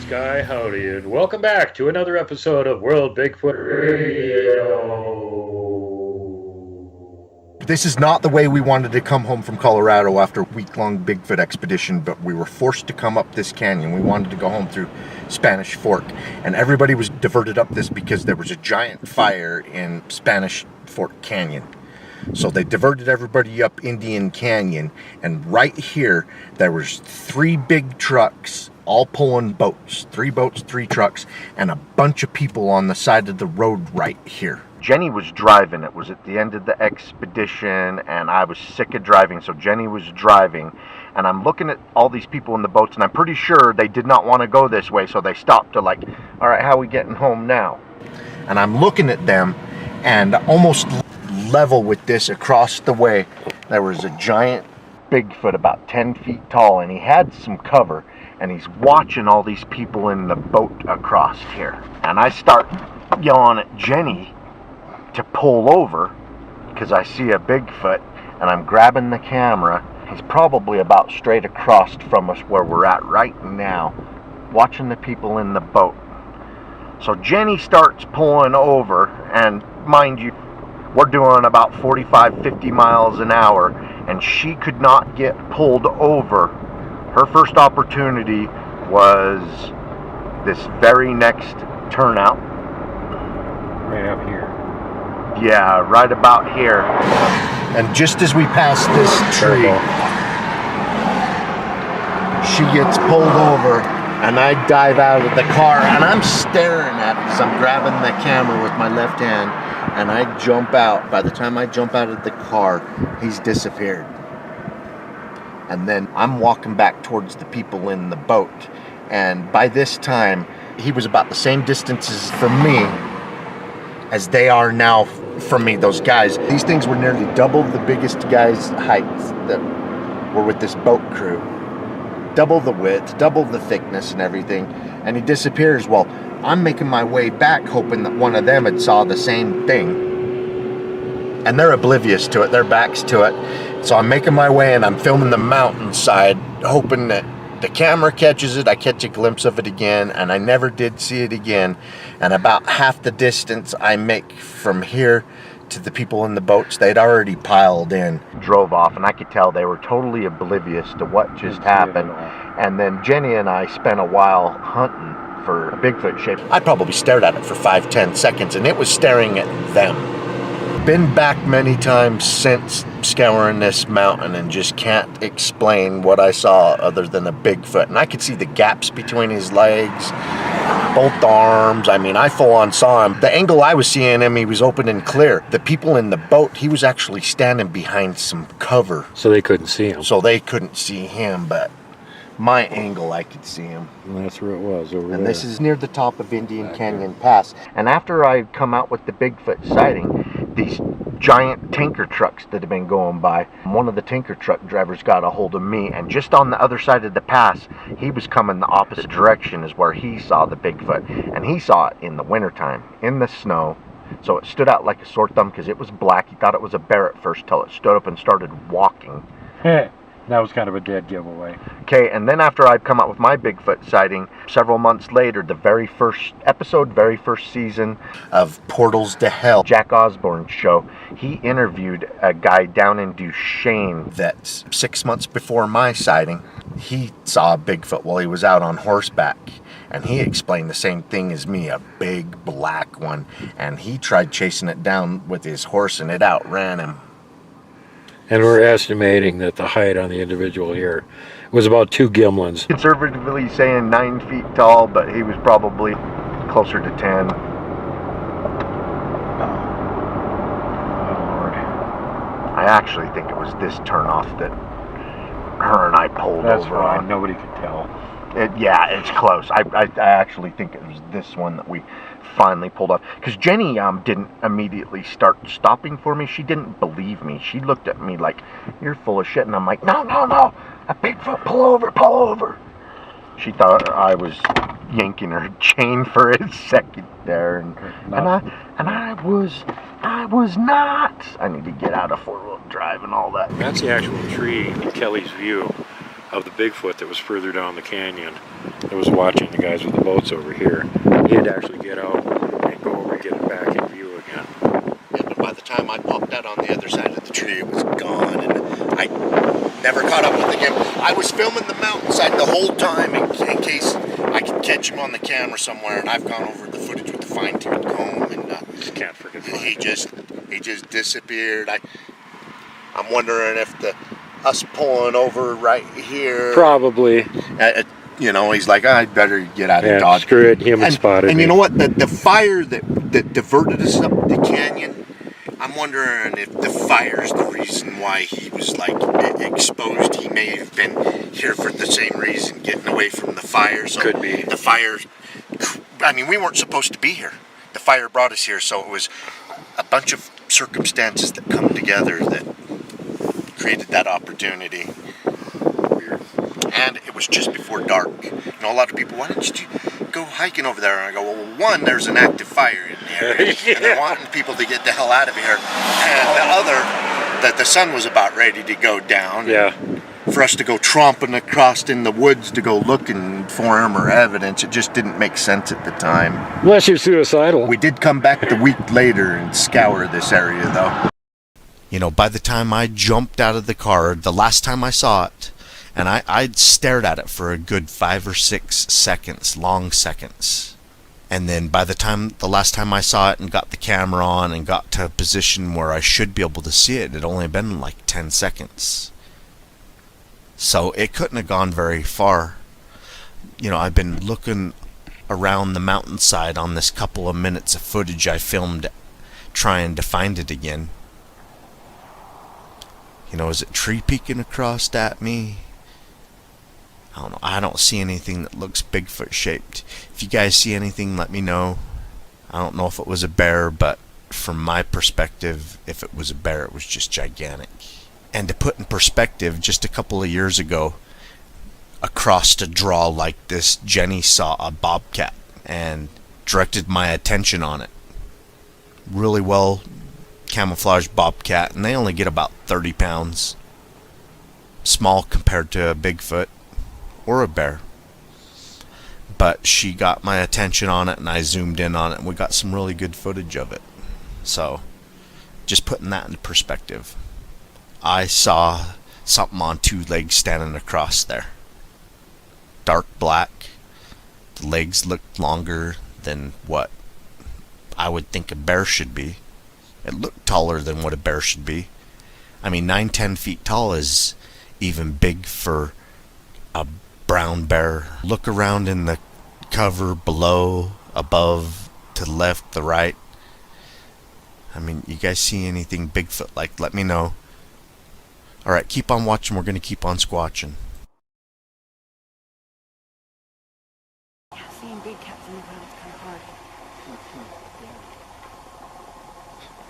Sky Howdy, and welcome back to another episode of World Bigfoot Radio. This is not the way we wanted to come home from Colorado after a week-long Bigfoot expedition, but we were forced to come up this canyon. We wanted to go home through Spanish Fork, and everybody was diverted up this because there was a giant fire in Spanish Fork Canyon. So they diverted everybody up Indian Canyon, and right here there was 3 big trucks all pulling boats. 3 boats, 3 trucks, and a bunch of people on the side of the road right here. Jenny was driving. It was at the end of the expedition, and I was sick of driving, so Jenny was driving. And I'm looking at all these people in the boats, and I'm pretty sure they did not want to go this way, so they stopped to like, all right, how are we getting home now? And I'm looking at them, and almost level with this across the way, there was a giant Bigfoot about 10 feet tall, and he had some cover, and he's watching all these people in the boat across here. And I start yelling at Jenny to pull over because I see a Bigfoot, and I'm grabbing the camera. He's probably about straight across from us where we're at right now, watching the people in the boat. So Jenny starts pulling over, and mind you, we're doing about 45-50 miles an hour, and she could not get pulled over. Her first opportunity was this very next turnout. Right up here. Yeah, right about here. And just as we pass this tree, she gets pulled over, and I dive out of the car, and I'm staring at it because I'm grabbing the camera with my left hand, and I jump out. By the time I jump out of the car, he's disappeared. And then I'm walking back towards the people in the boat, and by this time, he was about the same distances from me as they are now from me, those guys. These things were nearly double the biggest guys' heights that were with this boat crew. Double the width, double the thickness and everything, and he disappears. Well, I'm making my way back hoping that one of them had saw the same thing. And they're oblivious to it, their backs to it. So I'm making my way, and I'm filming the mountainside, hoping that the camera catches it. I catch a glimpse of it again, and I never did see it again. And about half the distance I make from here to the people in the boats, they'd already piled in, drove off, and I could tell they were totally oblivious to what just happened. And then Jenny and I spent a while hunting for a Bigfoot shape. I probably stared at it for 5-10 seconds, and it was staring at them. Been back many times since scouring this mountain and just can't explain what I saw other than a Bigfoot. And I could see the gaps between his legs, both arms. I mean, I full on saw him. The angle I was seeing him, he was open and clear. The people in the boat, he was actually standing behind some cover. So they couldn't see him. So they couldn't see him, but my angle, I could see him. And that's where it was, over there. And this is near the top of Indian Canyon Pass. And after I come out with the Bigfoot sighting, these giant tanker trucks that have been going by, one of the tanker truck drivers got a hold of me, and just on the other side of the pass, he was coming the opposite direction as where he saw the Bigfoot. And he saw it in the wintertime, in the snow. So it stood out like a sore thumb because it was black. He thought it was a bear at first till it stood up and started walking. That was kind of a dead giveaway. Okay, and then after I'd come out with my Bigfoot sighting, several months later, the very first episode, very first season of Portals to Hell, Jack Osborne's show, he interviewed a guy down in Duchesne that 6 months before my sighting, he saw a Bigfoot while he was out on horseback. And he explained the same thing as me, a big black one. And he tried chasing it down with his horse, and it outran him. And we're estimating that the height on the individual here was about 2 gimlins. Conservatively saying 9 feet tall, but he was probably closer to 10. I actually think it was this turnoff that her and I pulled over on. That's right, nobody could tell. Yeah, it's close. I actually think it was this one that we finally pulled off. Because Jenny didn't immediately start stopping for me. She didn't believe me. She looked at me like, you're full of shit. And I'm like, no, a Bigfoot, pull over. She thought I was yanking her chain for a second there. And I was not. I need to get out of 4-wheel drive and all that. That's the actual tree in Kelly's view of the Bigfoot that was further down the canyon. that was watching the guys with the boats over here. He had to actually get out and go over and get it back in view again. Yeah, but by the time I popped out on the other side of the tree, it was gone, and I never caught up with it again. I was filming the mountainside the whole time in case I could catch him on the camera somewhere, and I've gone over the footage with the fine-tooth comb, and Just can't freaking find he it. just disappeared. I'm wondering if us pulling over right here. Probably. You know, he's like, I'd better get out of Yeah, Dodge. screw it. Human spotted And me. you know what? The fire that diverted us up the canyon, I'm wondering if the fire is the reason why he was like exposed. He may have been here for the same reason, getting away from the fire. So Could be. The fire, I mean, we weren't supposed to be here. The fire brought us here, so it was a bunch of circumstances that come together that created that opportunity. And it was just before dark. You know, a lot of people, why didn't you go hiking over there? And I go, well, one, there's an active fire in there, and they're wanting people to get the hell out of here. And the other, that the sun was about ready to go down. Yeah. For us to go tromping across in the woods to go looking for him or evidence, it just didn't make sense at the time. Unless you're suicidal. We did come back the week later and scour this area, though. You know, by the time I jumped out of the car, the last time I saw it, and I'd stared at it for a good 5 or 6 seconds, long seconds. And then by the last time I saw it and got the camera on and got to a position where I should be able to see it, it'd only been like 10 seconds. So it couldn't have gone very far. You know, I've been looking around the mountainside on this couple of minutes of footage I filmed trying to find it again. You know, is it tree peeking across at me? I don't know. I don't see anything that looks Bigfoot shaped. If you guys see anything, let me know. I don't know if it was a bear, but from my perspective, if it was a bear, it was just gigantic. And to put in perspective, just a couple of years ago, across a draw like this, Jenny saw a bobcat and directed my attention on it. Really well camouflaged bobcat, and they only get about 30 pounds. Small compared to a Bigfoot or a bear. But she got my attention on it, and I zoomed in on it, and we got some really good footage of it. So, just putting that into perspective. I saw something on 2 legs standing across there. Dark black. The legs looked longer than what I would think a bear should be. It looked taller than what a bear should be. I mean, 9-10 feet tall is even big for a brown bear. Look around in the cover below, above, to the left, the right. I mean, you guys see anything Bigfoot like? Let me know. Alright, keep on watching. We're going to keep on squatching. Yeah, seeing big cats in the ground is kind of hard.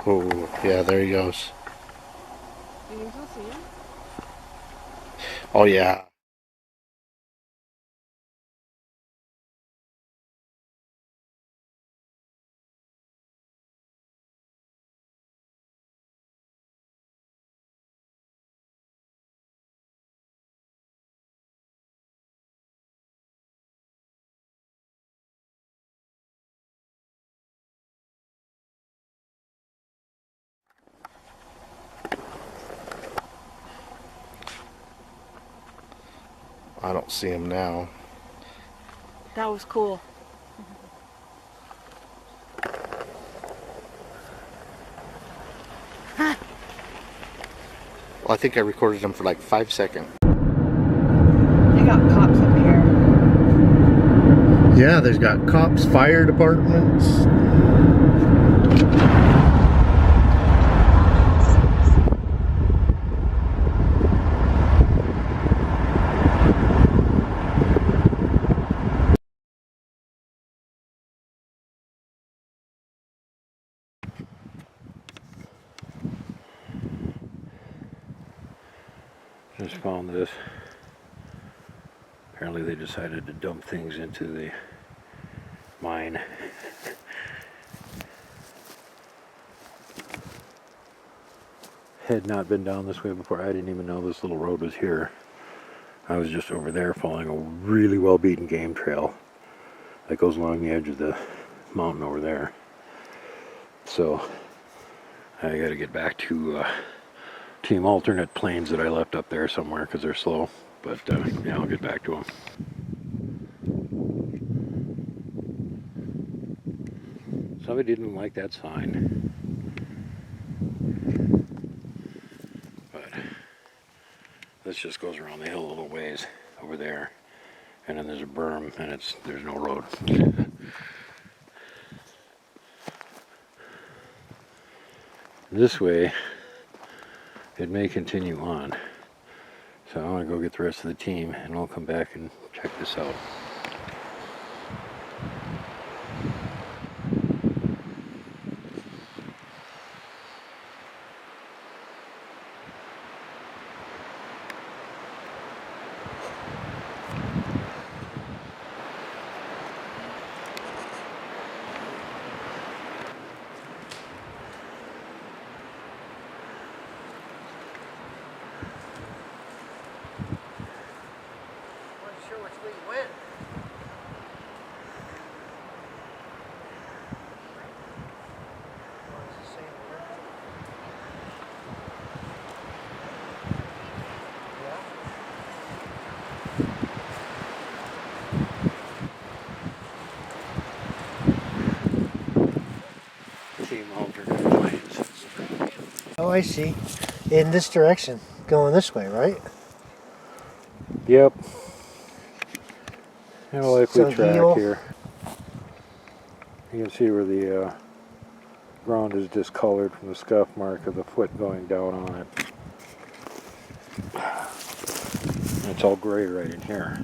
Oh, yeah, there he goes. You can still see him? Oh, yeah. I don't see him now. That was cool. Well, I think I recorded him for like 5 seconds. They got cops up here. Yeah, there's got cops, fire departments. Just found this. Apparently they decided to dump things into the mine. Had not been down this way before. I didn't even know this little road was here. I was just over there following a really well beaten game trail that goes along the edge of the mountain over there. So I got to get back to team alternate planes that I left up there somewhere because they're slow. But yeah, I'll get back to them. Somebody didn't like that sign. But this just goes around the hill a little ways over there. And then there's a berm and there's no road. This way, it may continue on. So I want to go get the rest of the team and we'll come back and check this out. Oh, I see. In this direction, going this way, right? Yep. And a likely So track heel. here. You can see where the ground is discolored from the scuff mark of the foot going down on it. And it's all gray right in here.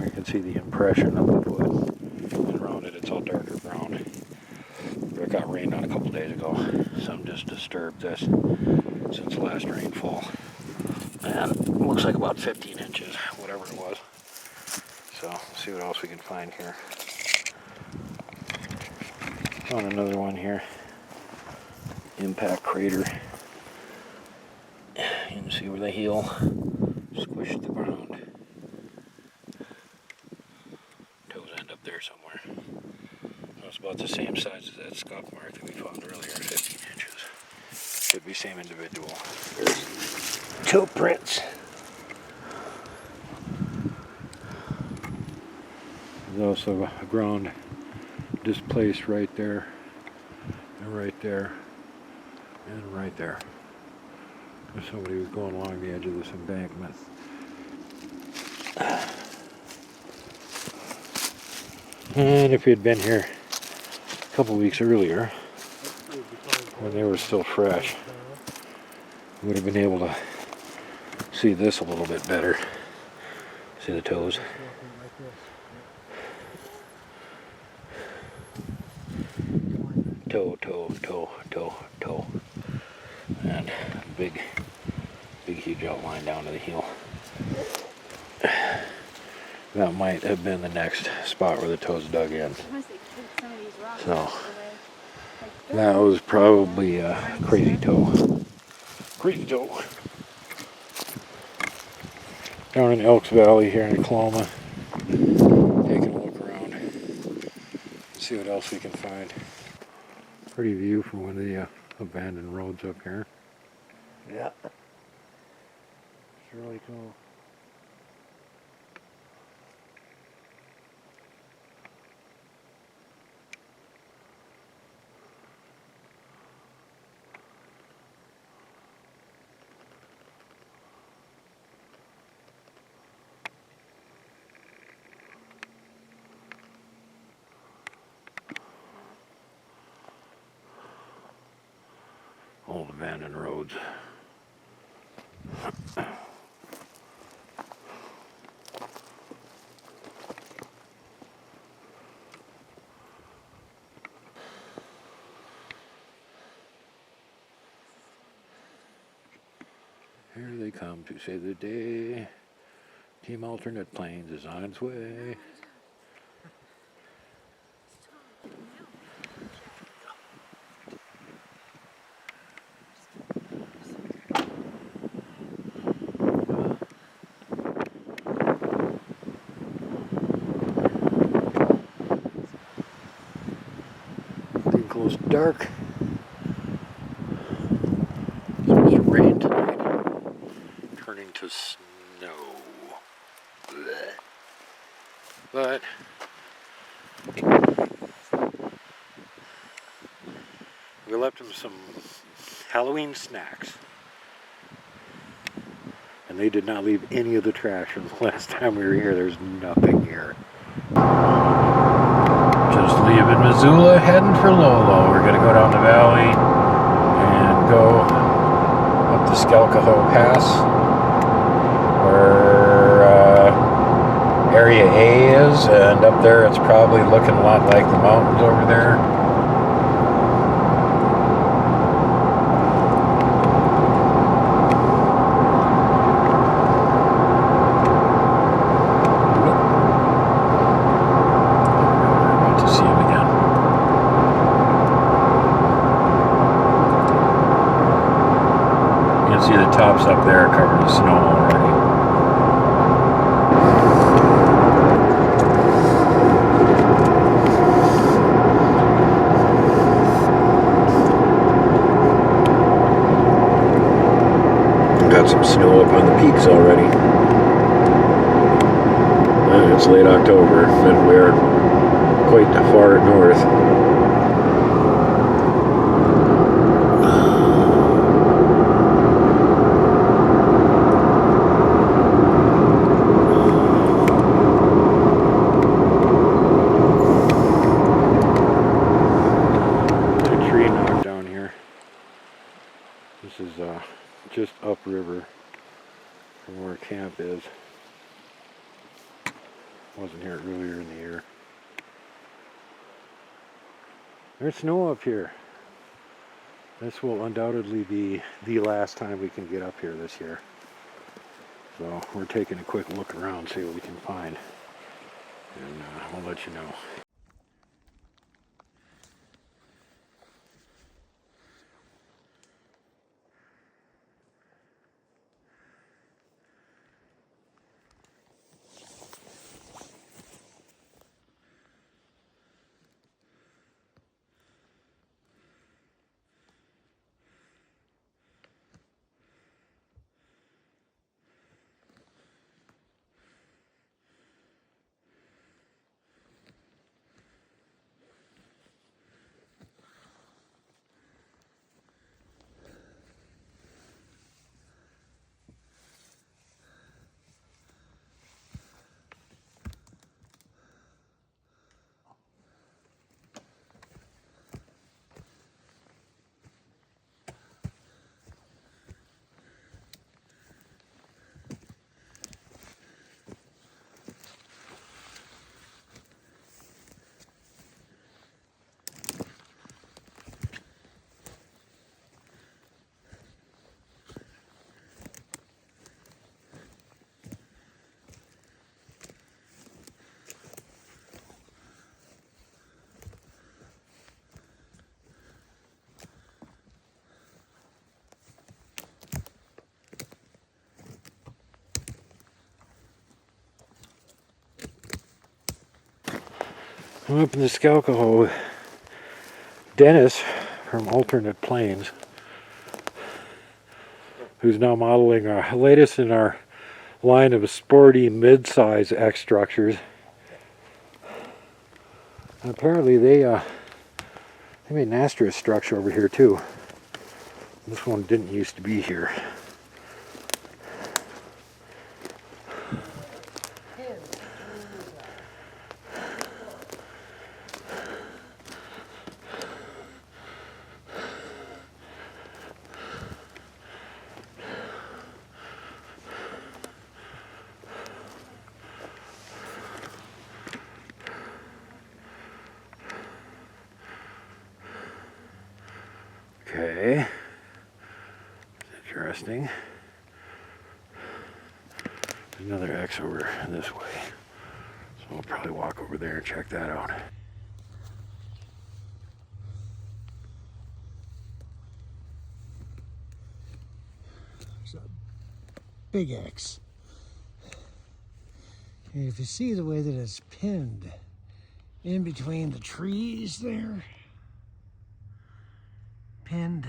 You can see the impression of the foot. And around it, it's all darker brown. It got rained on a couple days ago, so I'm just disturbed this since the last rainfall. And it looks like about 15 inches, whatever it was. So, let's see what else we can find here. Found another one here. Impact crater. You can see where the heel squished the ground. Toes end up there somewhere. It's about the same size as that scuff mark that we found earlier, 15 inches. Should be same individual. There's toe prints. There's also a ground displaced right there, and right there, and right there. Somebody was going along the edge of this embankment. And if he had been here a couple weeks earlier, when they were still fresh, we would have been able to see this a little bit better. See the toes? Toe, toe, toe, toe, toe. And big huge outline down to the heel. That might have been the next spot where the toes dug in. So that was probably a crazy toe. Crazy toe. Down in Elks Valley here in Oklahoma. Taking a look around. See what else we can find. Pretty view from one of the abandoned roads up here. Yeah. It's really cool. Old abandoned roads. Here they come to save the day. Team alternate planes is on its way. dark. It's supposed to rain tonight, turning to snow. Blech. But we left him some Halloween snacks. And they did not leave any of the trash from the last time we were here. There's nothing here. Just leaving Missoula, heading for Lolo. We're gonna go down the valley and go up the Skelkaho Pass, where Area A is, and up there it's probably looking a lot like the mountains over there. See the tops up there covered in snow already. Got some snow up on the peaks already. And it's late October, and we're quite far north. This is just upriver from where camp is. Wasn't here earlier in the year. There's snow up here. This will undoubtedly be the last time we can get up here this year. So we're taking a quick look around, see what we can find. And we'll let you know. I'm up in the Skelkaho. Dennis from Alternate Planes, who's now modeling our latest in our line of sporty mid-size X structures. And apparently they made an asterisk structure over here too. This one didn't used to be here. Okay, interesting. There's another X over this way, so we'll probably walk over there and check that out. There's a big X. And if you see the way that it's pinned in between the trees there, pinned.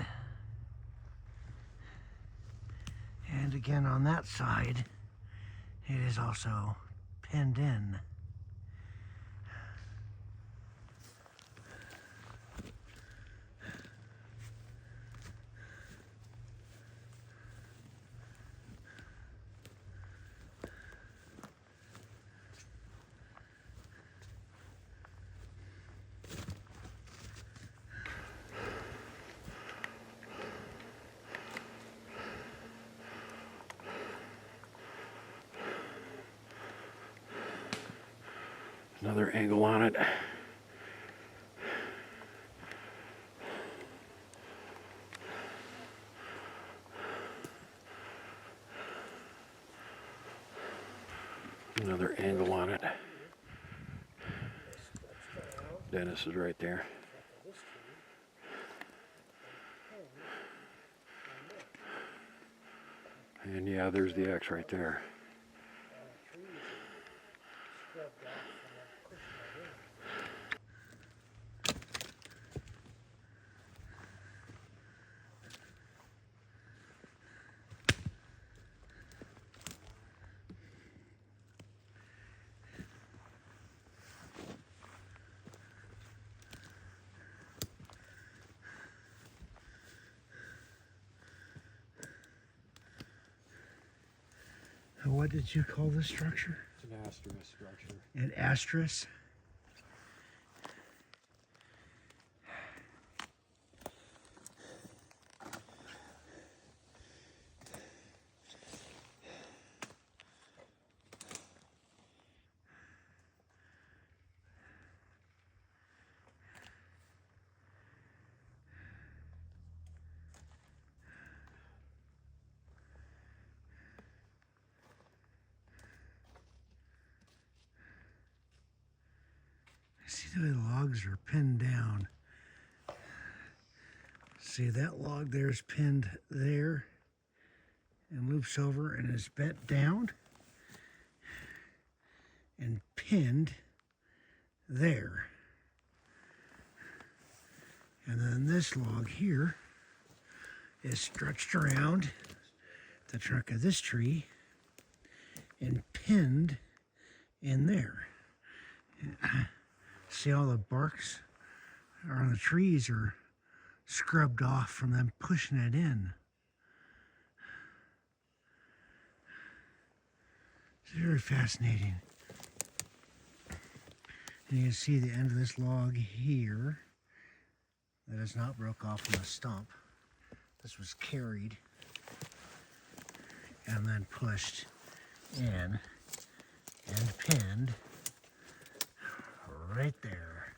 And again on that side, it is also pinned in. Another angle on it. Another angle on it. Dennis is right there. And yeah, there's the X right there. What did you call this structure? It's an asterisk structure. An asterisk? See the way the logs are pinned down. See that log there's pinned there and loops over and is bent down and pinned there. And then this log here is stretched around the trunk of this tree and pinned in there. See all the barks on the trees are scrubbed off from them pushing it in. It's very fascinating. And you can see the end of this log here that is not broke off from the stump. This was carried and then pushed in and pinned right there.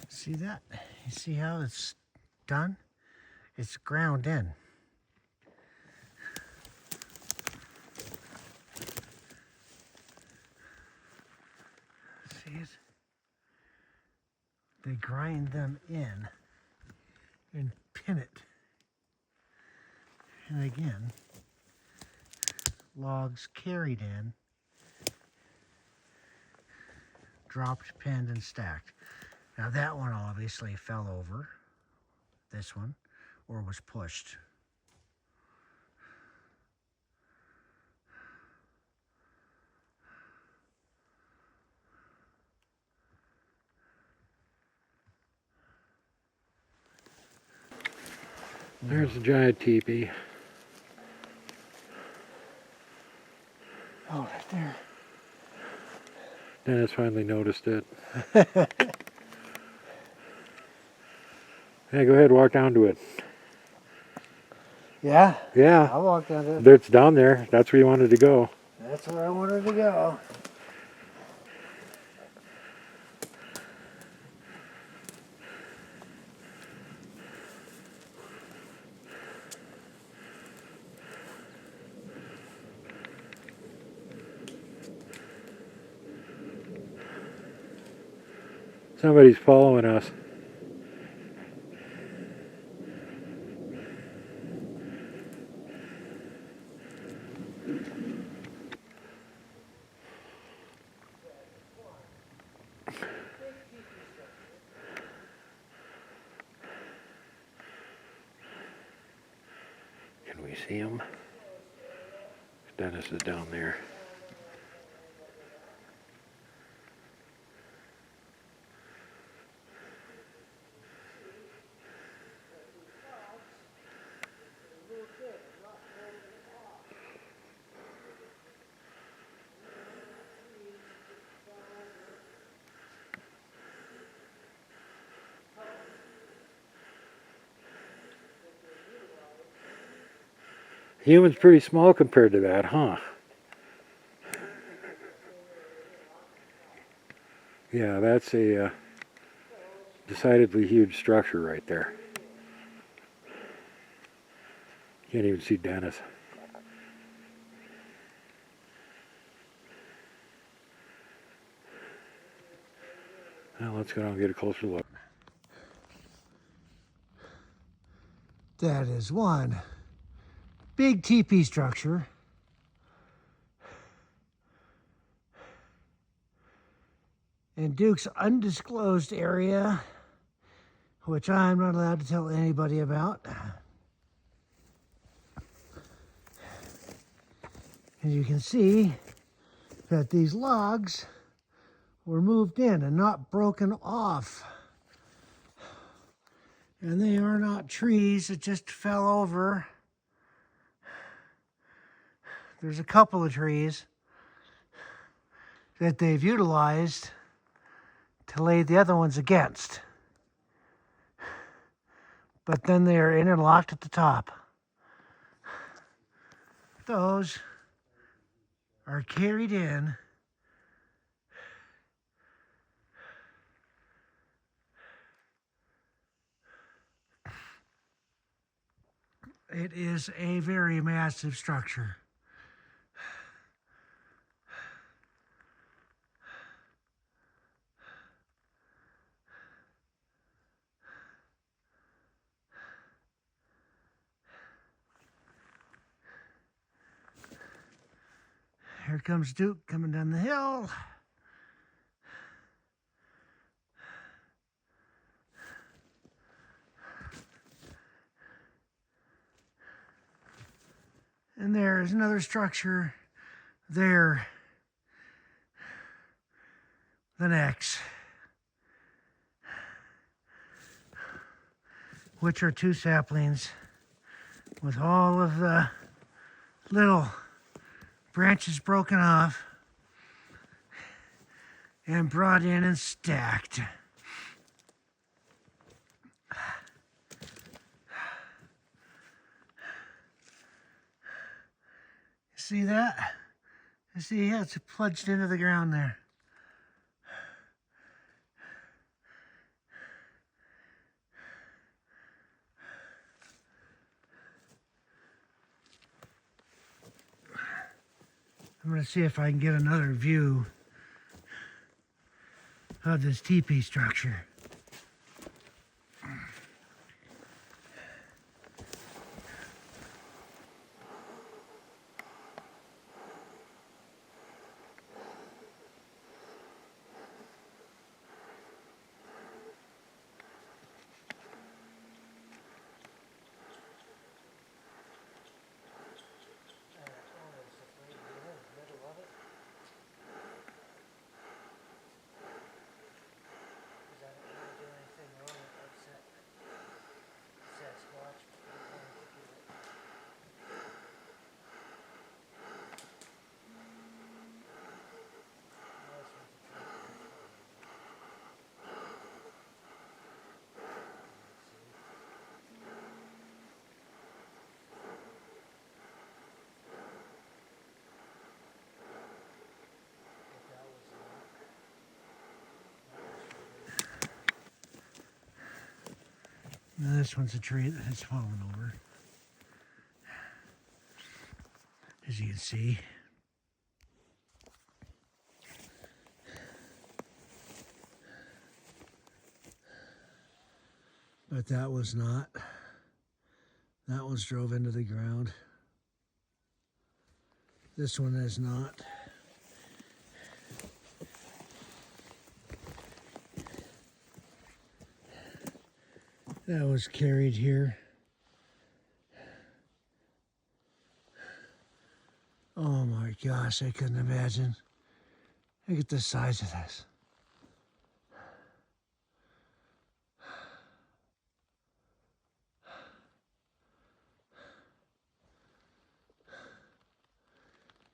See that? You see how it's done? It's ground in. See it? They grind them in and pin it. And again, logs carried in, dropped, pinned, and stacked. Now that one obviously fell over, this one, or was pushed. There's a giant teepee. Oh, right there. Dennis finally noticed it. Hey, go ahead, walk down to it. Yeah? Yeah, I'll walk down there. it's down there. That's where you wanted to go. That's where I wanted to go. Somebody's following us. we see him? Dennis is down there. Human's pretty small compared to that, huh? Yeah, that's a decidedly huge structure right there. Can't even see Dennis. Well, let's go down and get a closer look. That is one big teepee structure. In Duke's undisclosed area, which I'm not allowed to tell anybody about. And you can see that these logs were moved in and not broken off. And they are not trees that just fell over. There's a couple of trees that they've utilized to lay the other ones against. But then they are interlocked at the top. Those are carried in It is a very massive structure. Here comes Duke coming down the hill. And there's another structure there. The next, which are two saplings with all of the little branches broken off and brought in and stacked. See that? You see, yeah, it's plunged into the ground there. I'm going to see if I can get another view of this teepee structure. Now this one's a tree that has fallen over, as you can see. But that was not. That was drove into the ground. This one is not. That was carried here. Oh my gosh, I couldn't imagine. Look at the size of this.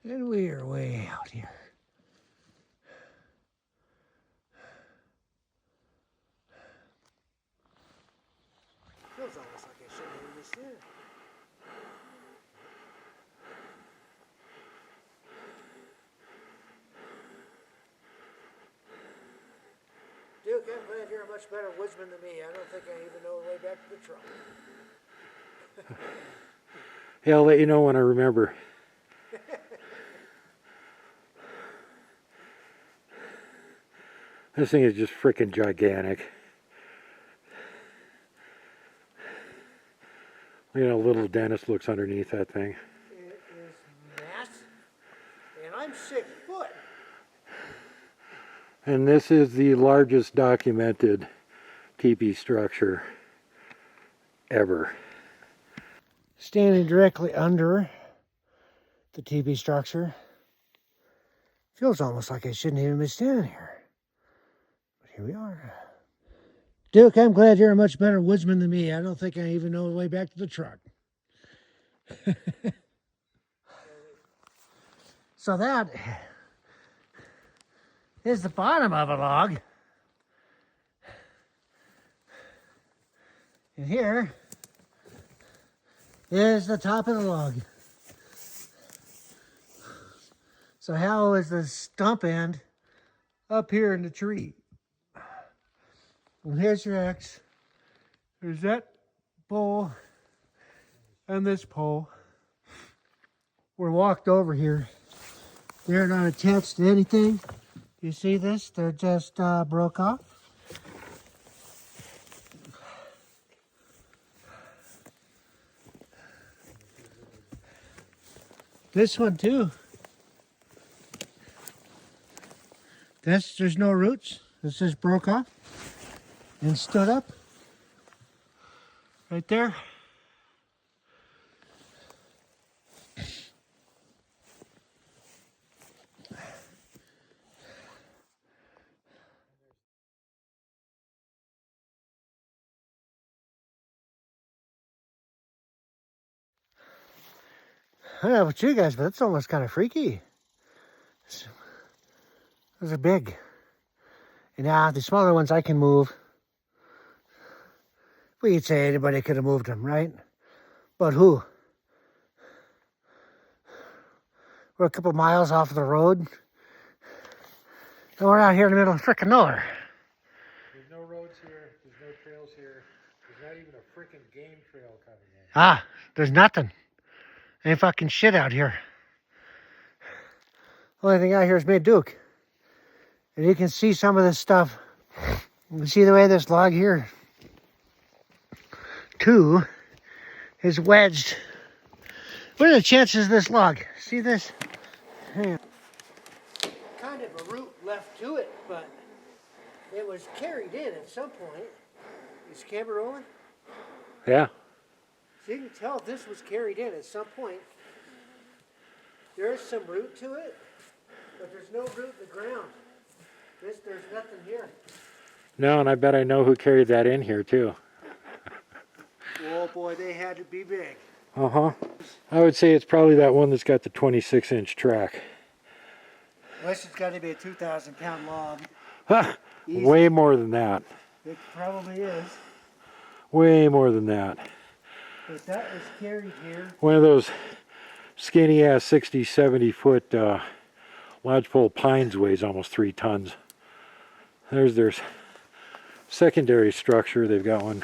And we are way out here. Feels almost like I shouldn't even be standing. Duke, I'm glad you're a much better woodsman than me. I don't think I even know the way back to the truck. Yeah, I'll let you know when I remember. This thing is just freaking gigantic. You know, little Dennis looks underneath that thing. It is massive. And I'm 6 foot. And this is the largest documented teepee structure ever. Standing directly under the teepee structure. Feels almost like I shouldn't even be standing here. But here we are. Duke, I'm glad you're a much better woodsman than me. I don't think I even know the way back to the truck. So that is the bottom of a log. And here is the top of the log. So how is the stump end up here in the tree? Well, here's your X. There's that pole and this pole. We're walked over here. They're not attached to anything. You see this? They're just broke off. This one too. There's no roots. This just broke off and stood up. Right there. I don't know about you guys, but it's almost kind of freaky. Those are big. And now the smaller ones I can move. We'd say anybody could have moved them, right? But who? We're a couple miles off the road. And we're out here in the middle of frickin' nowhere. There's no roads here. There's no trails here. There's not even a freaking game trail coming in. Ah, there's nothing. Ain't fucking shit out here. Only thing out here is me and Duke. And you can see some of this stuff. You see the way this log here, too, is wedged. What are the chances of this log? See this? Kind of a root left to it, but it was carried in at some point. Is the camera rolling? Yeah. So you can tell this was carried in at some point. There is some root to it, but there's no root in the ground. There's nothing here. No, and I bet I know who carried that in here too. Oh boy, they had to be big. Uh-huh. I would say it's probably that one that's got the 26-inch track. Unless it's got to be a 2,000-pound log. Ha! Way more than that. It probably is. Way more than that. But that was carried here. One of those skinny-ass 60, 70-foot lodgepole pines weighs almost 3 tons. There's their secondary structure. They've got one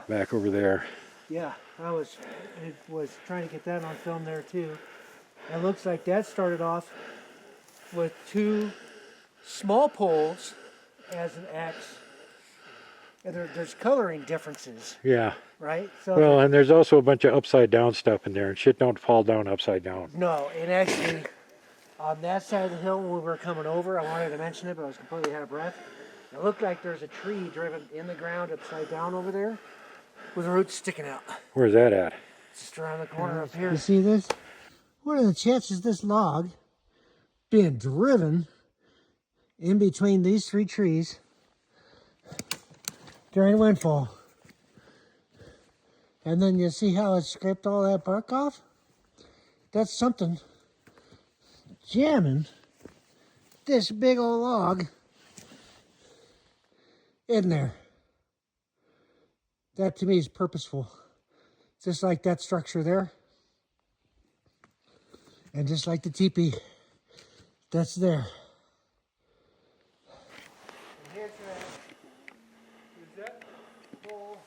back over there. Yeah, I was trying to get that on film there too. It looks like that started off with 2 small poles as an X. And there's coloring differences. Yeah. Right? So well, and there's also a bunch of upside down stuff in there, and shit don't fall down upside down. No, and actually, on that side of the hill when we were coming over, I wanted to mention it, but I was completely out of breath. It looked like there's a tree driven in the ground upside down over there with the roots sticking out. Where's that at? Just around the corner up here. You see this? What are the chances this log being driven in between these 3 trees during windfall? And then you see how it scraped all that bark off? That's something jamming this big old log in there. That to me is purposeful. Just like that structure there. And just like the teepee that's there. And here's that hole.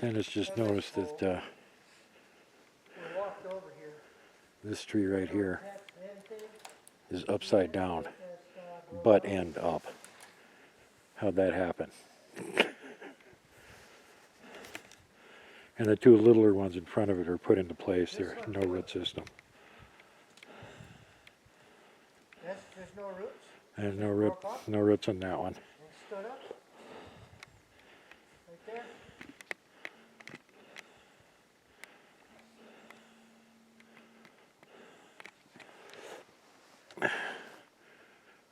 And it's just noticed that We walked over here. this tree right here is upside down, butt end up. How'd that happen? And the 2 littler ones in front of it are put into place. There's no root system. There's no roots. And no roots on that one. And stood up. Right there.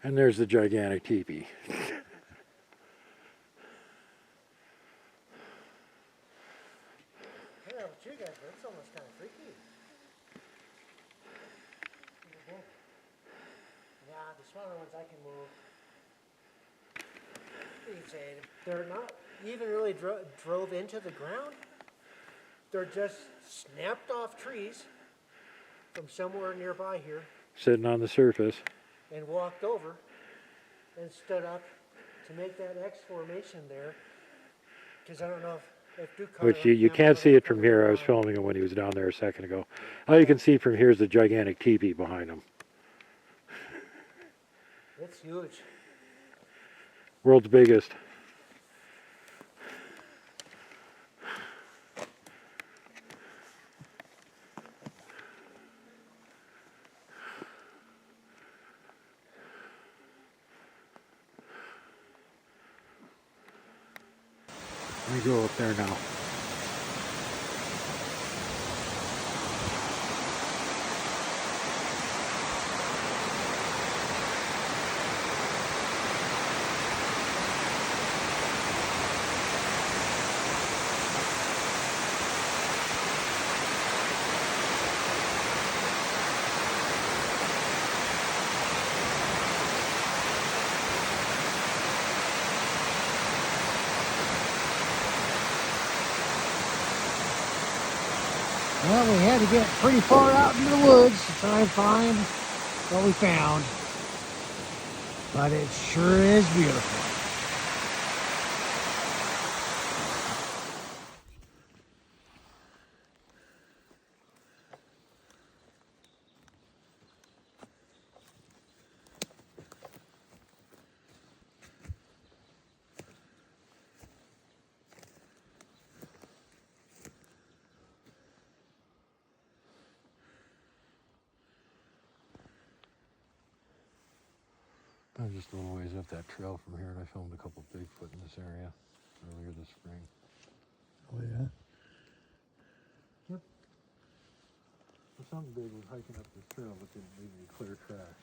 And there's the gigantic teepee. Yeah, but you guys, that's almost kind of freaky. Yeah, the smaller ones I can move. They're not even really drove into the ground. They're just snapped off trees from somewhere nearby here Sitting on the surface. and walked over and stood up to make that X formation there. Because I don't know if Duke caught Which it on you camera, can't but see it from covered here. I it was on. filming him when he was down there a second ago. All you can see from here is the gigantic teepee behind him. It's huge. World's biggest. Let me go up there now. Well, we had to get pretty far out into the woods to try and find what we found. But it sure is beautiful. I'm just a little ways up that trail from here, and I filmed a couple Bigfoot in this area earlier this spring. Oh, yeah? Yep. Well, something big was hiking up this trail, but didn't leave any clear tracks.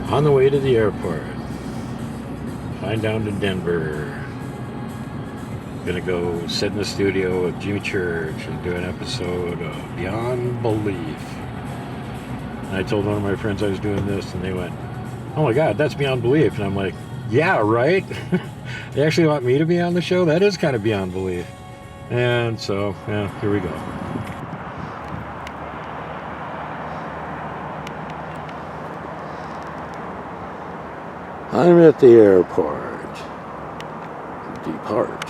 On the way to the airport. Flying down to Denver. Gonna go sit in the studio with Jimmy Church and do an episode of Beyond Belief. And I told one of my friends I was doing this, and they went, "Oh my God, that's Beyond Belief." And I'm like, "Yeah, right." They actually want me to be on the show? That is kind of beyond belief. And so, yeah, here we go. I'm at the airport. Depart.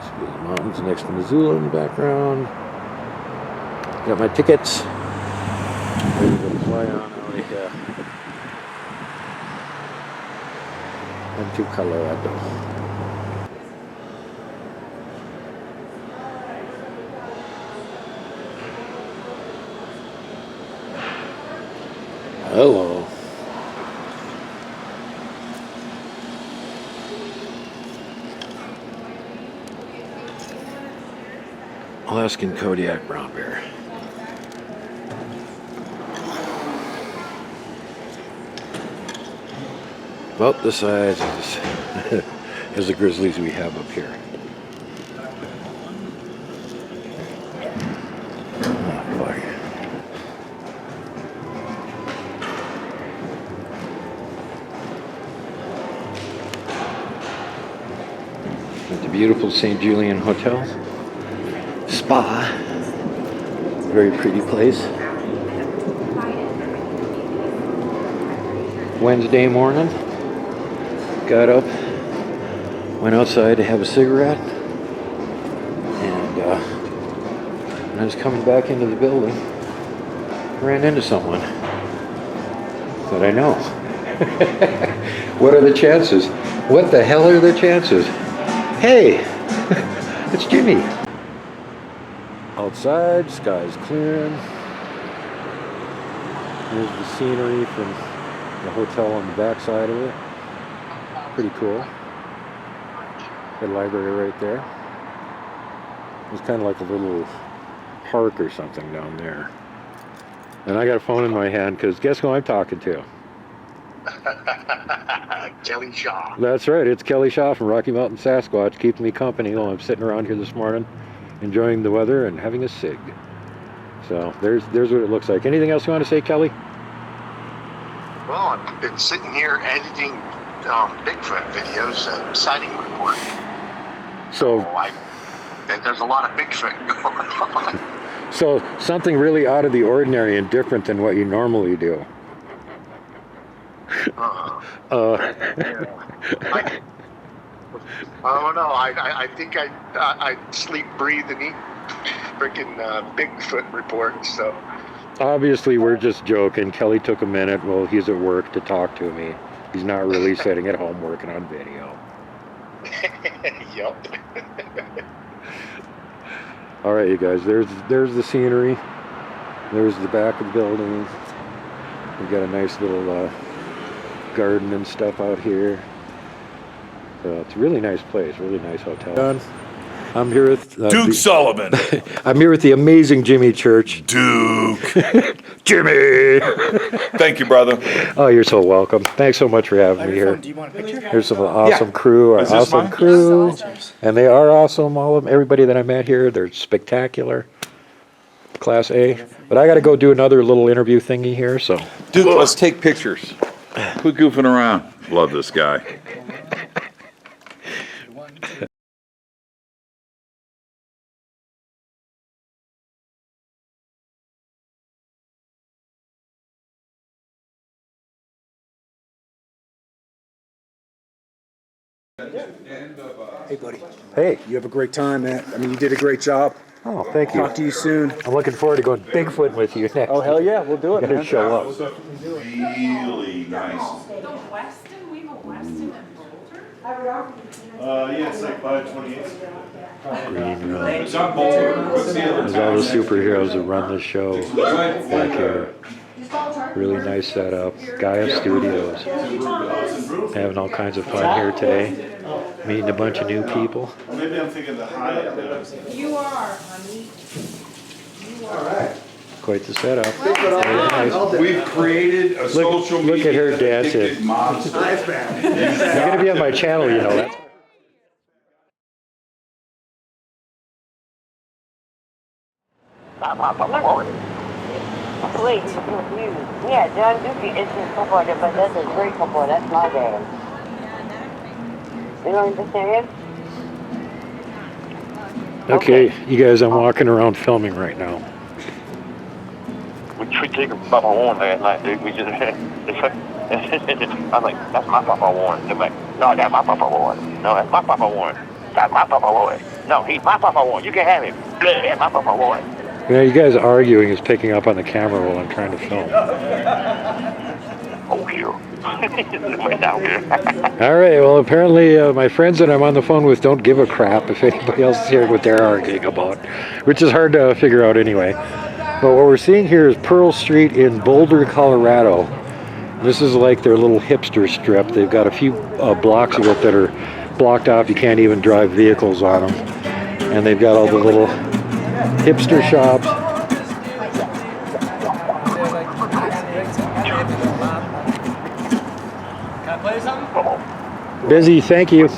See the mountains next to Missoula in the background. Got my tickets. Ready to fly on out of here. And to Colorado. Hello. Alaskan Kodiak brown bear. About the size as the grizzlies we have up here. Oh, fuck. At the beautiful St. Julian Hotel. Spa. Very pretty place. Wednesday morning. Got up, went outside to have a cigarette, and when I was coming back into the building, ran into someone that I know. What are the chances? What the hell are the chances? Hey, it's Jimmy. Outside, sky's clearing. Here's the scenery from the hotel on the back side of it. Pretty cool. The library right there. It's kind of like a little park or something down there. And I got a phone in my hand because guess who I'm talking to? Kelly Shaw. That's right, it's Kelly Shaw from Rocky Mountain Sasquatch, keeping me company while I'm sitting around here this morning, enjoying the weather and having a cig. So there's what it looks like. Anything else you want to say, Kelly? Well, I've been sitting here editing Bigfoot videos, sighting report. So there's a lot of Bigfoot going on. So something really out of the ordinary and different than what you normally do. I don't know. I think I sleep, breathe, and eat freaking Bigfoot reports. So obviously we're just joking. Kelly took a minute while he's at work to talk to me. He's not really sitting at home working on video. Yup. All right, you guys. There's the scenery. There's the back of the building. We've got a nice little garden and stuff out here. So it's a really nice place. Really nice hotel. I'm here with Duke Sullivan. I'm here with the amazing Jimmy Church. Duke. Jimmy! Thank you, brother. Oh, you're so welcome. Thanks so much for having me here. Do you want a picture? Here's some awesome crew, our Is this awesome mine? crew. And they are awesome, all of them. Everybody that I met here, they're spectacular. Class A. But I got to go do another little interview thingy here, so. Duke, let's take pictures. Quit goofing around. Love this guy. Hey, buddy. Hey. You have a great time, man. I mean, you did a great job. Oh, thank you. Talk to you soon. I'm looking forward to going Bigfoot with you next. Oh, hell yeah. We'll do it, Gotta man. show up. Really nice. The Weston, we have a Weston and Boulder. Yeah, it's like 528. Green room. It's on Boulder. What's the other There's all the superheroes that run the show back here. Really nice setup. Gaia Studios. Having all kinds of fun here today. Meeting a bunch of new people. Maybe I'm thinking the Hyatt. You are, honey. Quite the setup. Very nice. We've created a social look at her media dancing. addicted monster. You're gonna be on my channel, you know that. Wait, yeah, John Dookie is his football, but that's a great football. That's my dad. You don't understand? Okay, you guys, I'm walking around filming right now. We took Papa Warren last night, dude. We just, I was like, that's my Papa Warren. They're like, no, that's my Papa Warren. No, that's my Papa Warren. That's my Papa Warren. No, he's my Papa Warren. You can have him. That's my Papa Warren. Yeah, you guys arguing is picking up on the camera while I'm trying to film. Oh, you. Went down here. All right, well, apparently my friends that I'm on the phone with don't give a crap if anybody else is hearing what they're arguing about, which is hard to figure out anyway. But what we're seeing here is Pearl Street in Boulder, Colorado. This is like their little hipster strip. They've got a few blocks of it that are blocked off. You can't even drive vehicles on them. And they've got all the little hipster shops. Busy, thank you.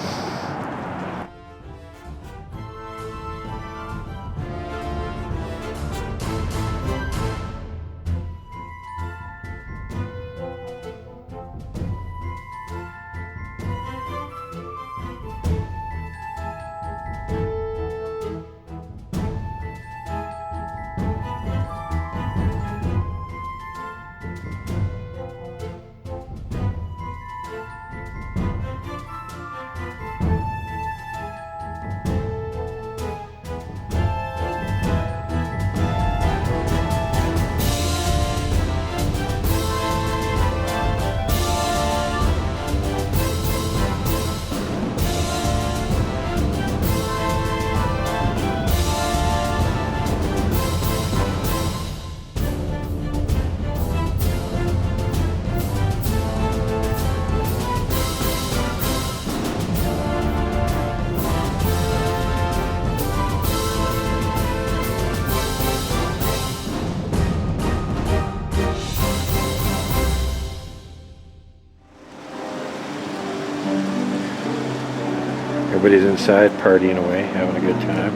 Everybody's inside partying away, having a good time.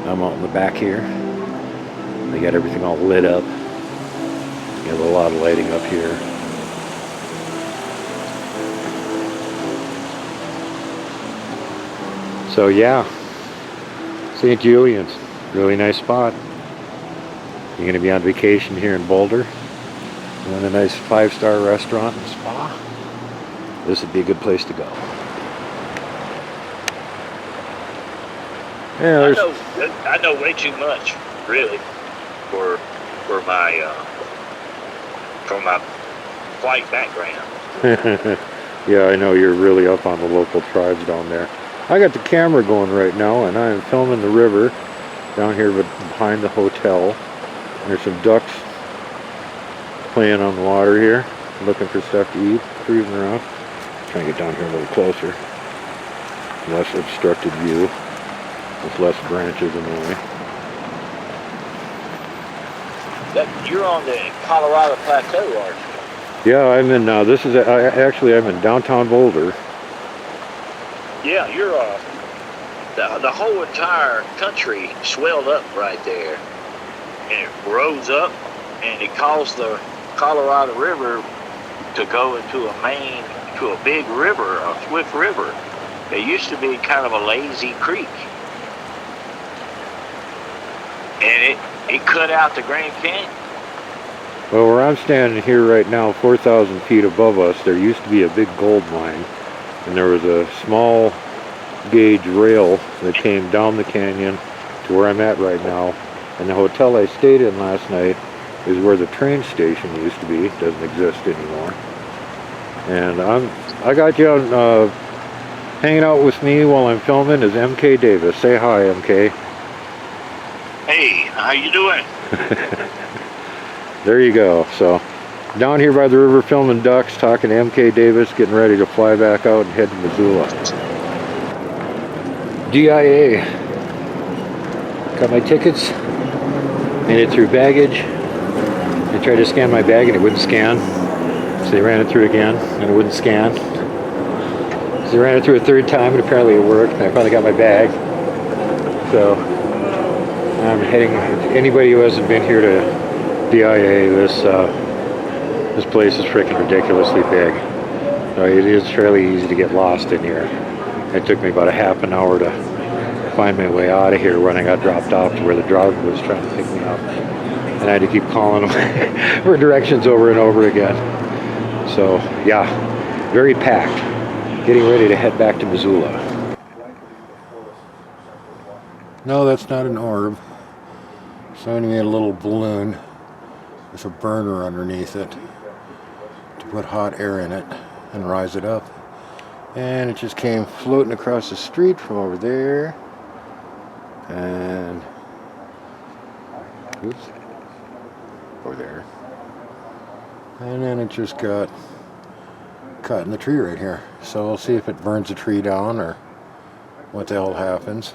I'm out in the back here. They got everything all lit up. There's a lot of lighting up here. So yeah, St. Julian's, really nice spot. You're going to be on vacation here in Boulder, in a nice 5-star restaurant and spa. This would be a good place to go. Yeah, I know way too much, really, for my white background. Yeah, I know you're really up on the local tribes down there. I got the camera going right now, and I am filming the river down here behind the hotel. There's some ducks playing on the water here, looking for stuff to eat, cruising around. Trying to get down here a little closer. Less obstructed view. With less branches in the way. You're on the Colorado Plateau, aren't you? Yeah, I'm in. I'm in downtown Boulder. Yeah, you're. The whole entire country swelled up right there, and it rose up, and it caused the Colorado River to go into a big river, a swift river. It used to be kind of a lazy creek. And it cut out the Grand Canyon. Well, where I'm standing here right now, 4,000 feet above us, there used to be a big gold mine. And there was a small gauge rail that came down the canyon to where I'm at right now. And the hotel I stayed in last night is where the train station used to be. It doesn't exist anymore. And I got you on, hanging out with me while I'm filming is MK Davis. Say hi, MK. Hey, how you doing? There you go. So down here by the river filming ducks, talking to MK Davis, getting ready to fly back out and head to Missoula. DIA. Got my tickets. Made it through baggage. They tried to scan my bag and it wouldn't scan. So they ran it through again and it wouldn't scan. So they ran it through a third time and apparently it worked. And I finally got my bag. So I'm heading. Anybody who hasn't been here to BIA, this place is freaking ridiculously big. It is fairly easy to get lost in here. It took me about a half an hour to find my way out of here when I got dropped off to where the driver was trying to pick me up. And I had to keep calling him for directions over and over again. So, yeah, very packed. Getting ready to head back to Missoula. No, that's not an orb. Somebody made a little balloon with a burner underneath it to put hot air in it and rise it up. And it just came floating across the street from over there. And oops, over there. And then it just got caught in the tree right here. So we'll see if it burns the tree down or what the hell happens.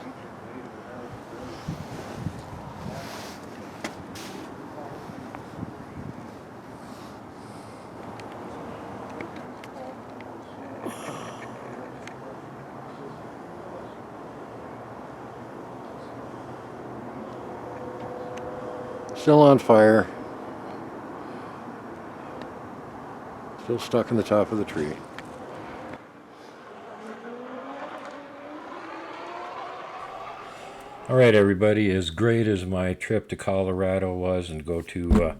Still on fire. Still stuck in the top of the tree. All right, everybody. As great as my trip to Colorado was, and go to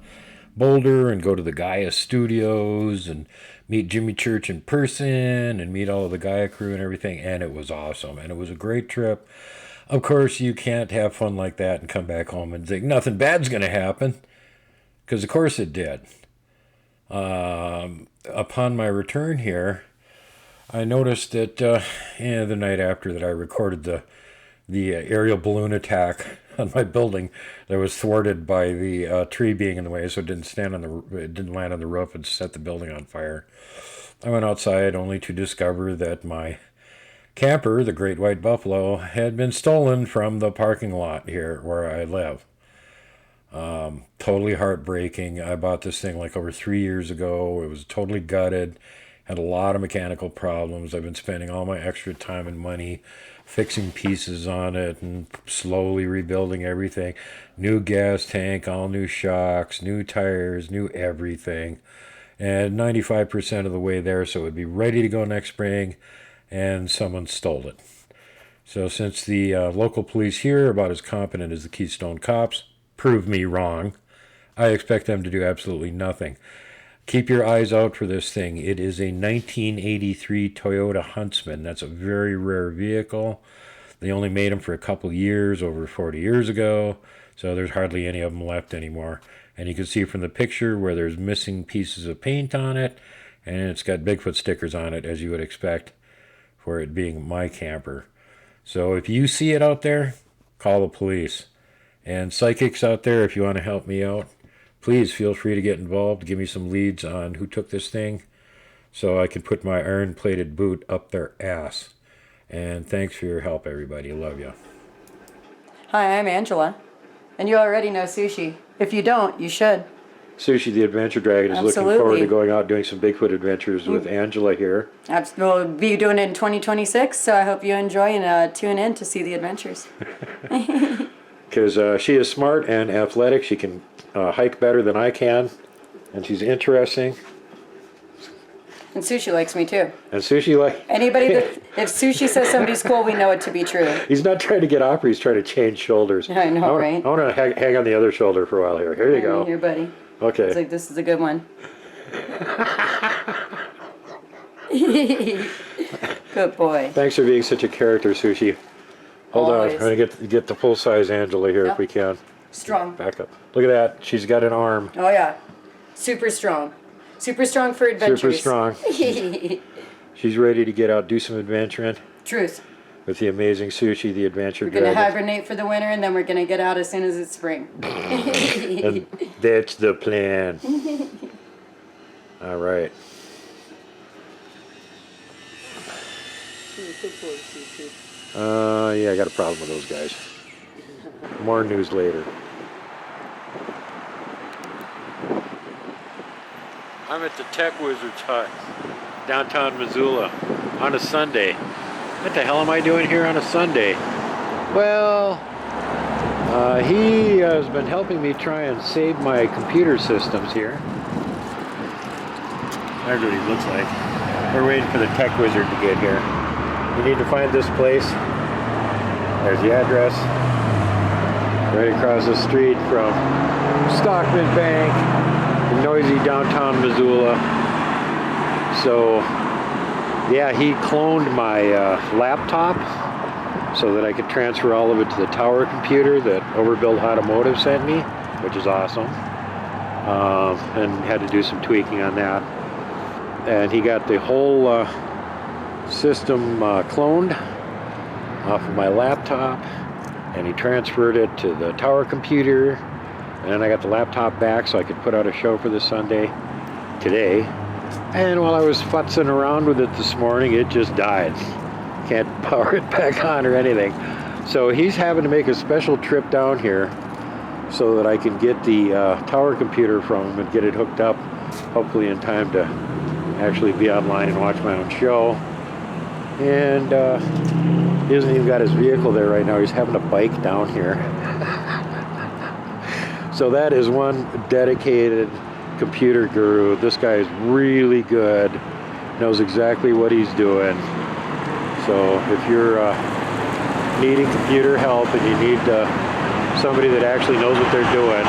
Boulder and go to the Gaia Studios and meet Jimmy Church in person and meet all of the Gaia crew and everything, and it was awesome. And it was a great trip. Of course, you can't have fun like that and come back home and think nothing bad's going to happen, because of course it did. Upon my return here, I noticed that the night after that I recorded the aerial balloon attack on my building that was thwarted by the tree being in the way, so it didn't land on the roof and set the building on fire. I went outside only to discover that my camper, the Great White Buffalo, had been stolen from the parking lot here where I live. Totally heartbreaking. I bought this thing like over 3 years ago. It was totally gutted, had a lot of mechanical problems. I've been spending all my extra time and money fixing pieces on it and slowly rebuilding everything. New gas tank, all new shocks, new tires, new everything. And 95% of the way there, so it would be ready to go next spring, and someone stole it. So since the local police here are about as competent as the Keystone Cops, prove me wrong, I expect them to do absolutely nothing. Keep your eyes out for this thing. It is a 1983 Toyota Huntsman. That's a very rare vehicle. They only made them for a couple years, over 40 years ago, so there's hardly any of them left anymore. And you can see from the picture where there's missing pieces of paint on it, and it's got Bigfoot stickers on it, as you would expect, for it being my camper. So if you see it out there, call the police. And psychics out there, if you want to help me out, please feel free to get involved. Give me some leads on who took this thing so I can put my iron-plated boot up their ass. And thanks for your help, everybody. Love you. Hi, I'm Angela. And you already know Sushi. If you don't, you should. SUSHI the Adventure Dragon is Absolutely. looking forward to going out doing some Bigfoot adventures with Angela here. We'll be doing it in 2026, so I hope you enjoy and tune in to see the adventures. Because she is smart and athletic. She can hike better than I can, and she's interesting. And Sushi likes me too. And Sushi like Anybody that, if Sushi says somebody's cool, we know it to be true. he's not trying to get opera, he's trying to change shoulders. I know, right? I want to hang on the other shoulder for a while here. Here you go. Here, buddy. Okay. It's like, this is a good one. Good boy. Thanks for being such a character, Sushi. Hold Always. on, I'm going to get the full-size Angela here Yep. if we can. Strong. Back up. Look at that. She's got an arm. Oh, yeah. Super strong. Super strong for adventures. Super strong. She's ready to get out, do some adventuring Truth. with the amazing SUSHI the Adventure We're going to Dragon. hibernate for the winter, and then we're going to get out as soon as it's spring. And that's the plan. All right. Yeah, I got a problem with those guys. More news later. I'm at the Tech Wizard's hut, downtown Missoula, on a Sunday. What the hell am I doing here on a Sunday? Well, he has been helping me try and save my computer systems here. There's what he looks like. We're waiting for the Tech Wizard to get here. You need to find this place. There's the address. Right across the street from Stockman Bank, in noisy downtown Missoula. So, yeah, he cloned my laptop so that I could transfer all of it to the tower computer that Overbuilt Automotive sent me, which is awesome. And had to do some tweaking on that. And he got the whole system cloned off of my laptop, and he transferred it to the tower computer, and then I got the laptop back so I could put out a show for this Sunday today. And while I was futzing around with it this morning, it just died. Can't power it back on or anything. So he's having to make a special trip down here so that I can get the tower computer from him and get it hooked up, hopefully in time to actually be online and watch my own show. And he hasn't even got his vehicle there right now. He's having a bike down here. So that is one dedicated computer guru. This guy is really good, knows exactly what he's doing. So if you're needing computer help and you need somebody that actually knows what they're doing,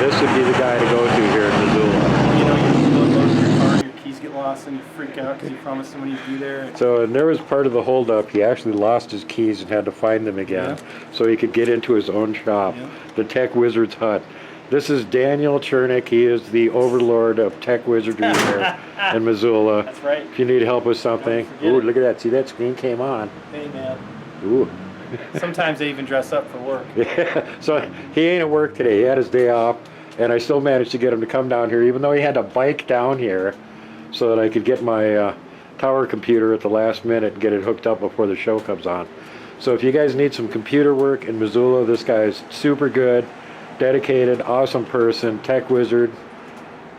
this would be the guy to go to here in Missoula. You know, you load your car, your keys get lost, and you freak out because you promised somebody you'd be there. So, and there was part of the holdup. He actually lost his keys and had to find them again, so he could get into his own shop, the Tech Wizard's hut. This is Daniel Chernick. He is the overlord of tech wizardry here in Missoula. That's right. If you need help with something. Ooh, look at that. See, that screen came on. Hey, man. Ooh. Sometimes they even dress up for work. Yeah. So he ain't at work today. He had his day off, and I still managed to get him to come down here, even though he had to bike down here so that I could get my tower computer at the last minute and get it hooked up before the show comes on. So if you guys need some computer work in Missoula, this guy's super good. Dedicated, awesome person, tech wizard.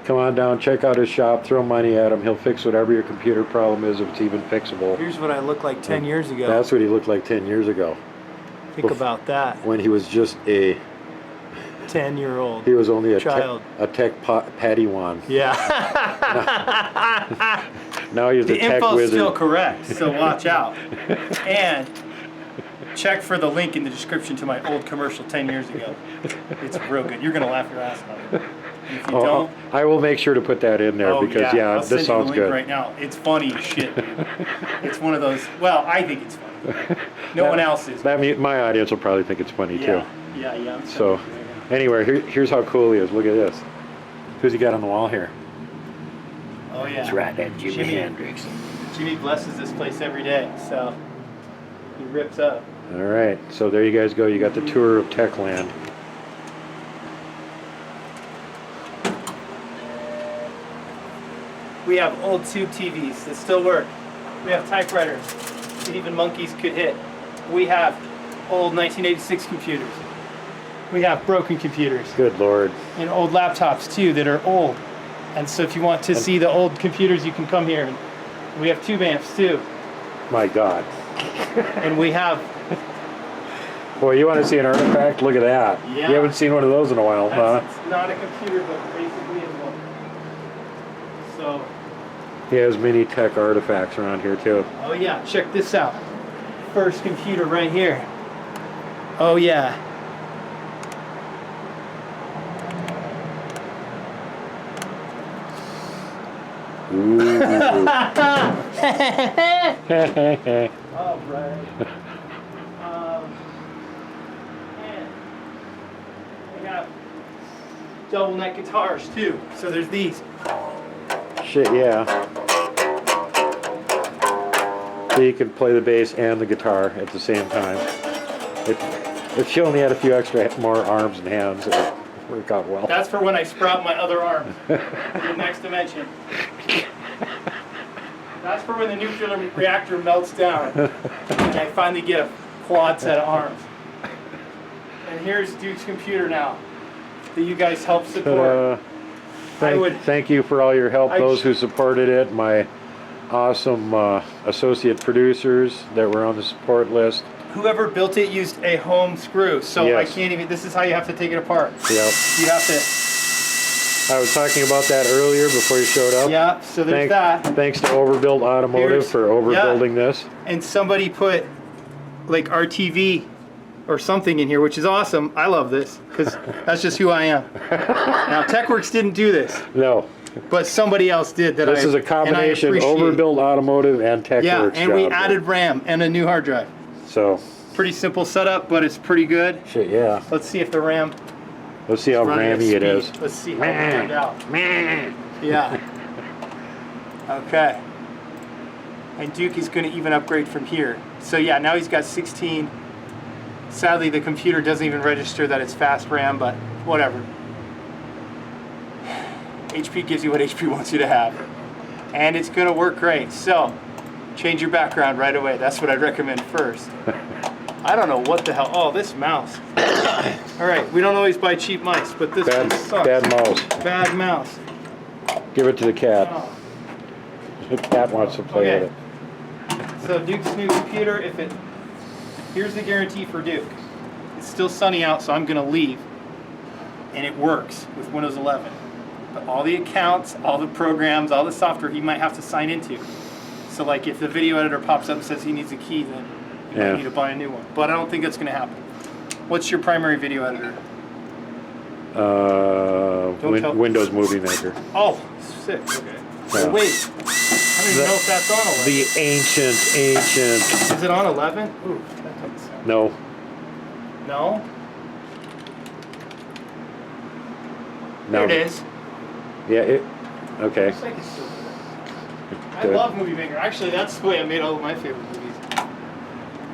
Come on down, check out his shop, throw money at him. He'll fix whatever your computer problem is, if it's even fixable. Here's what I looked like 10 years ago. That's what he looked like 10 years ago. Think about that. When he was just a 10-year-old. He was only a child. Tech Padawan. Yeah. Now he's a the tech info's wizard. still correct, so watch out. And check for the link in the description to my old commercial 10 years ago. It's real good. You're going to laugh your ass off. And if you don't... I will make sure to put that in there because, I'll send this you the sounds link good. right now. It's funny as shit, dude. It's one of those... Well, I think it's funny. No one else is. My audience will probably think it's funny, too. Yeah. So, anyway, here's how cool he is. Look at this. Who's he got on the wall here? Oh, yeah. That's right, that Jimi Hendrix. Jimmy blesses this place every day, so he rips up. All right, so there you guys go. You got the tour of Techland. We have old tube TVs that still work. We have typewriters that even monkeys could hit. We have old 1986 computers. We have broken computers. Good Lord. And old laptops too that are old. And so if you want to see the old computers, you can come here. We have tube amps too. My God. And we have... Boy, you want to see an artifact? Look at that. Yeah. You haven't seen one of those in a while, huh? It's not a computer, but basically it's one. So... He has many tech artifacts around here, too. Oh yeah, check this out. First computer right here. Oh yeah. Ooh. All right. And we have double neck guitars too. So there's these. Shit, yeah. So you can play the bass and the guitar at the same time. If she only had a few more arms and hands, it would work out well. That's for when I sprout my other arm. The next dimension. That's for when the nuclear reactor melts down and I finally get a quad set of arms. And here's Duke's computer now that you guys help support. Thank you for all your help, those who supported it, my awesome associate producers that were on the support list. Whoever built it used a home screw, so Yes. I can't even, this is how you have to take it apart. Yep. You have to. I was talking about that earlier before you showed up. Yeah, so there's that. Thanks to Overbuilt Automotive for overbuilding this. And somebody put like RTV or something in here, which is awesome. I love this because that's just who I am. Now, TechWorks didn't do this. No. But somebody else did. This is a combination Overbuilt Automotive and TechWorks. Yeah, and we job. added RAM and a new hard drive. So. Pretty simple setup, but it's pretty good. Shit, yeah. Let's see if the RAM. Let's see how rammy it is. Let's see how it turned out. Yeah. Okay. And Duke is going to even upgrade from here. So yeah, now he's got 16. Sadly, the computer doesn't even register that it's fast RAM, but whatever. HP gives you what HP wants you to have. And it's going to work great. So, change your background right away. That's what I'd recommend first. I don't know what the hell. Oh, this mouse. All right, we don't always buy cheap mice, but this one sucks. Bad mouse. Bad mouse. Give it to the cat. Oh. The cat wants to play with it. So Duke's new computer, here's the guarantee for Duke. It's still sunny out, so I'm gonna leave. And it works with Windows 11. But all the accounts, all the programs, all the software he might have to sign into. So like if the video editor pops up and says he needs a key, then you might need to buy a new one. But I don't think that's gonna happen. What's your primary video editor? Windows Movie Maker. Oh, sick, okay. So wait, I don't even know if that's on 11. The ancient. Is it on 11? Ooh, that doesn't sound. No. No? There it is. Yeah, okay. Looks like it's still there. I love Movie Maker. Actually, that's the way I made all of my favorite movies.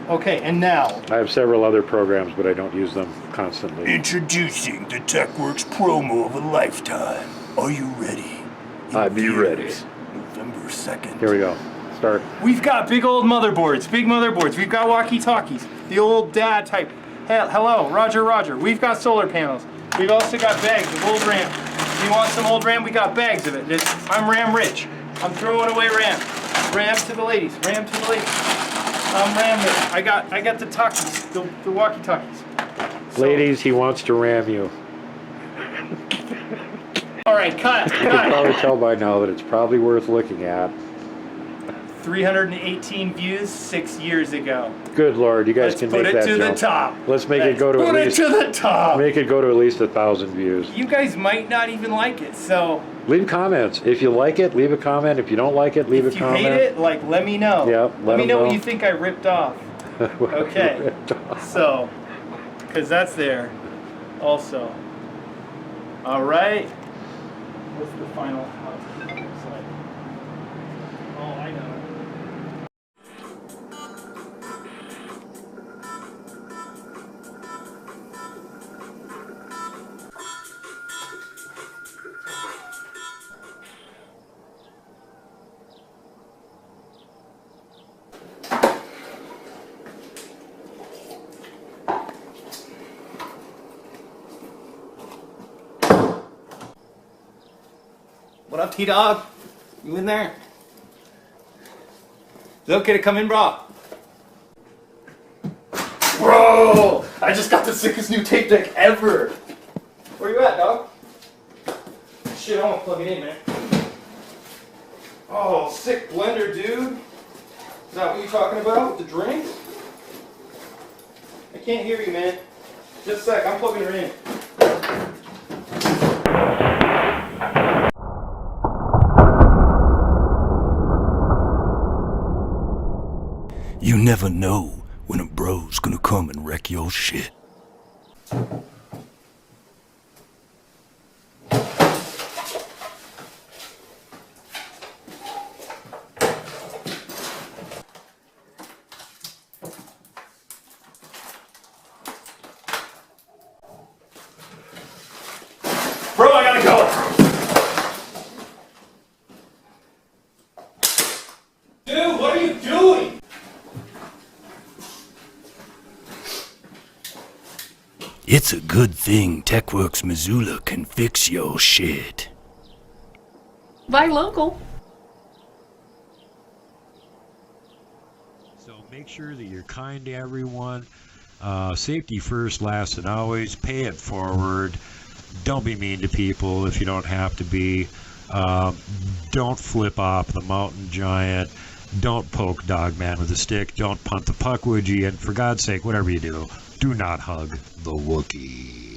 Okay, and now. I have several other programs, but I don't use them constantly. Introducing the TechWorks promo of a lifetime. Are you ready? I'd be ready. November 2nd. Here we go. Start. We've got big old motherboards, big motherboards. We've got walkie-talkies, the old dad type. Hello, Roger, Roger. We've got solar panels. We've also got bags of old RAM. If you want some old RAM, we got bags of it. I'm RAM rich. I'm throwing away RAM. RAM to the ladies. RAM to the ladies. I'm RAM rich. I got the talkies, the walkie-talkies. Ladies, he wants to ram you. All right, cut. You can probably tell by now that it's probably worth looking at. 318 views 6 years ago. Good Lord, you guys can make that jump. Put it to the top. Let's make it go to at least. Put it to the top. Make it go to at least 1,000 views. You guys might not even like it, so. Leave comments. If you like it, leave a comment. If you don't like it, leave a comment. If you hate it, let me know. Yep, let me know what you think I ripped off. Okay. So, because that's there also. All right. What's the final? Oh, I know. What up, T-Dog? You in there? Is it okay to come in, bro? Bro! I just got the sickest new tape deck ever! Where you at, dog? Shit, I want to plug it in, man. Oh, sick blender, dude. Is that what you're talking about with the drinks? I can't hear you, man. Just a sec, I'm plugging her in. You never know when a bro's gonna come and wreck your shit. Bro, I gotta go! Dude, what are you doing? It's a good thing TechWorks Missoula can fix your shit. Buy local. So make sure that you're kind to everyone. Safety first, last, and always. Pay it forward. Don't be mean to people if you don't have to be. Don't flip off the mountain giant. Don't poke Dogman with a stick. Don't punt the puck, would you? And for God's sake, whatever you do, do not hug the Wookiee.